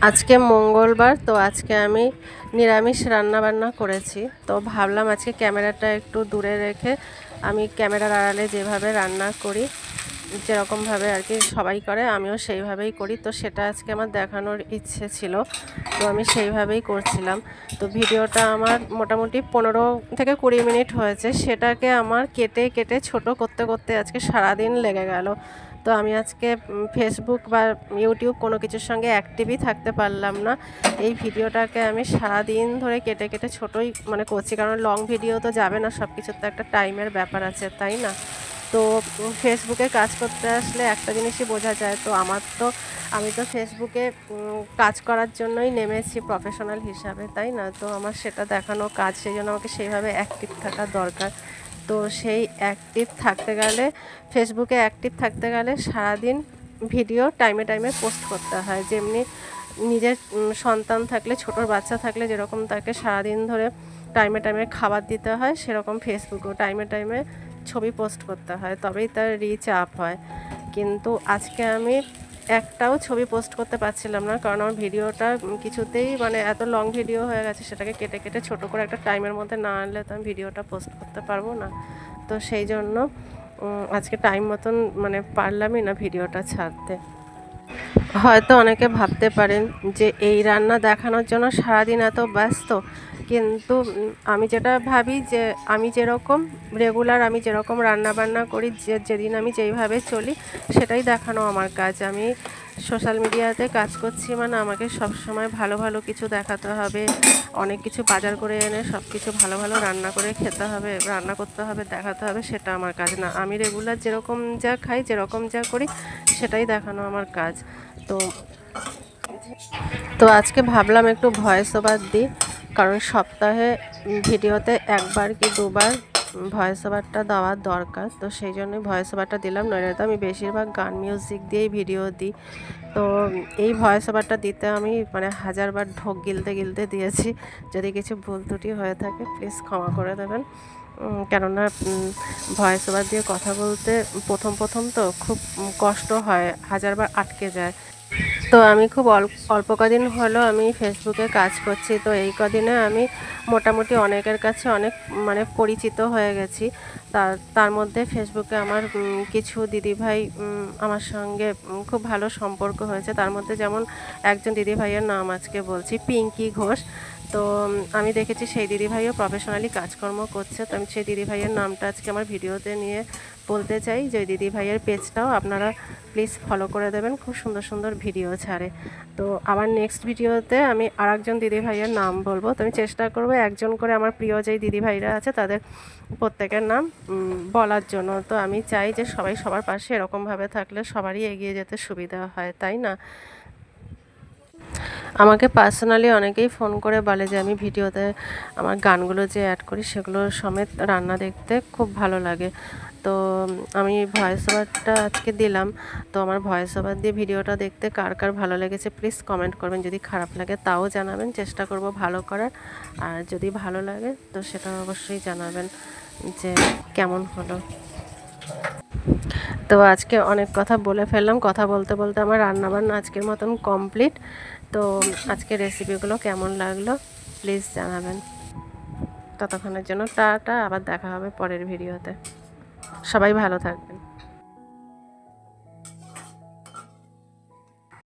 আজকে মঙ্গলবার, তো আজকে আমি নিরামিষ রান্নাবান্না করেছি। তো ভাবলাম আজকে ক্যামেরাটা একটু দূরে রেখে আমি ক্যামেরার আড়ালে যেভাবে রান্না করি, যেরকমভাবে আর কি সবাই করে, আমিও সেইভাবেই করি। তো সেটা আজকে আমার দেখানোর ইচ্ছে ছিল, তো আমি সেইভাবেই করছিলাম। তো ভিডিওটা আমার মোটামুটি 15 থেকে 20 মিনিট হয়েছে। সেটাকে আমার কেটে কেটে ছোট করতে করতে আজকে সারাদিন লেগে গেল। তো আমি আজকে ফেসবুক বা ইউটিউব কোনো কিছুর সঙ্গে অ্যাক্টিভই থাকতে পারলাম না। এই ভিডিওটাকে আমি সারাদিন ধরে কেটে কেটে ছোটোই করছি, কারণ লং ভিডিও তো যাবে না, সব কিছুর তো একটা টাইমের ব্যাপার আছে, তাই না? তো ফেসবুকে কাজ করতে আসলে একটা জিনিসই বোঝা যায়। তো আমি তো ফেসবুকে কাজ করার জন্যই নেমেছি প্রফেশনাল হিসাবে, তাই না? তো আমার সেটা দেখানো কাজ, সেই জন্য আমাকে সেইভাবে অ্যাক্টিভ থাকা দরকার। তো সেই অ্যাক্টিভ থাকতে গেলে, ফেসবুকে অ্যাক্টিভ থাকতে গেলে সারাদিন ভিডিও টাইমে টাইমে পোস্ট করতে হয়। যেমনি নিজের সন্তান থাকলে, ছোটোর বাচ্চা থাকলে যেরকম তাকে সারাদিন ধরে টাইমে টাইমে খাবার দিতে হয়, সেরকম ফেসবুকেও টাইমে টাইমে ছবি পোস্ট করতে হয়, তবেই তার রিচ আপ হয়। কিন্তু আজকে আমি একটাও ছবি পোস্ট করতে পারছিলাম না, কারণ আমার ভিডিওটা কিছুতেই এত লং ভিডিও হয়ে গেছে। সেটাকে কেটে কেটে ছোট করে একটা টাইমের মধ্যে না আনলে তো আমি ভিডিওটা পোস্ট করতে পারবো না। তো সেই জন্য আজকে টাইম মতন পারলামই না ভিডিওটা ছাড়তে। হয়তো অনেকে ভাবতে পারেন যে এই রান্না দেখানোর জন্য সারাদিন এত ব্যস্ত, কিন্তু আমি যেটা ভাবি যে আমি যেরকম রেগুলার, আমি যেরকম রান্না বান্না করি, যেদিন আমি যেইভাবে চলি, সেটাই দেখানো আমার কাজ। আমি সোশ্যাল মিডিয়াতে কাজ করছি, আমাকে সব সময় ভালো ভালো কিছু দেখাতে হবে, অনেক কিছু বাজার করে এনে সব কিছু ভালো ভালো রান্না করে খেতে হবে, রান্না করতে হবে, দেখাতে হবে, সেটা আমার কাজ না। আমি রেগুলার যেরকম যা খাই, যেরকম যা করি, সেটাই দেখানো আমার কাজ। তো তো আজকে ভাবলাম একটু ভয়েস ওভার দিই, কারণ সপ্তাহে ভিডিওতে একবার কি দুবার ভয়েস ওভারটা দেওয়ার দরকার। তো সেই জন্যই ভয়েস ওভারটা দিলাম, নইলে তো আমি বেশিরভাগ গান মিউজিক দিয়েই ভিডিও দিই। তো এই ভয়েস ওভারটা দিতে আমি 1000বার ঢোক গিলতে গিলতে দিয়েছি। যদি কিছু ভুল ত্রুটি হয়ে থাকে প্লিজ ক্ষমা করে দেবেন। কেননা ভয়েস ওভার দিয়ে কথা বলতে প্রথম প্রথম তো খুব কষ্ট হয়, 1000বার আটকে যায়। তো আমি খুব অল্প কদিন হলো আমি ফেসবুকে কাজ করছি। তো এই কদিনে আমি মোটামুটি অনেকের কাছে অনেক পরিচিত হয়ে গেছি। তার মধ্যে ফেসবুকে আমার কিছু দিদিভাই আমার সঙ্গে খুব ভালো সম্পর্ক হয়েছে। তার মধ্যে যেমন একজন দিদিভাইয়ের নাম আজকে বলছি, পিঙ্কি ঘোষ। তো আমি দেখেছি সেই দিদিভাইও প্রফেশনালি কাজকর্ম করছে। তো আমি সেই দিদিভাইয়ের নামটা আজকে আমার ভিডিওতে নিয়ে বলতে চাই যে ওই দিদিভাইয়ের পেজটাও আপনারা প্লিজ ফলো করে দেবেন, খুব সুন্দর সুন্দর ভিডিও ছাড়ে। তো আবার নেক্সট ভিডিওতে আমি আরেকজন দিদিভাইয়ের নাম বলবো। তো আমি চেষ্টা করবো একজন করে আমার প্রিয় যেই দিদিভাইরা আছে তাদের প্রত্যেকের নাম বলার জন্য। তো আমি চাই যে সবাই সবার পাশে এরকমভাবে থাকলে সবারই এগিয়ে যেতে সুবিধা হয়, তাই না? আমাকে পার্সোনালি অনেকেই ফোন করে বলে যে আমি ভিডিওতে আমার গানগুলো যে অ্যাড করি সেগুলো সমেত রান্না দেখতে খুব ভালো লাগে। তো আমি ভয়েস ওভারটা আজকে দিলাম। তো আমার ভয়েস ওভার দিয়ে ভিডিওটা দেখতে কার কার ভালো লেগেছে প্লিজ কমেন্ট করবেন। যদি খারাপ লাগে তাও জানাবেন, চেষ্টা করব ভালো করার। আর যদি ভালো লাগে তো সেটা অবশ্যই জানাবেন যে কেমন হলো। তো আজকে অনেক কথা বলে ফেললাম, কথা বলতে বলতে আমার রান্নাবান্না আজকের মতন কমপ্লিট। তো আজকে রেসিপিগুলো কেমন লাগলো প্লিজ জানাবেন। ততক্ষণের জন্য টাটা, আবার দেখা হবে পরের ভিডিওতে। সবাই ভালো থাকবেন।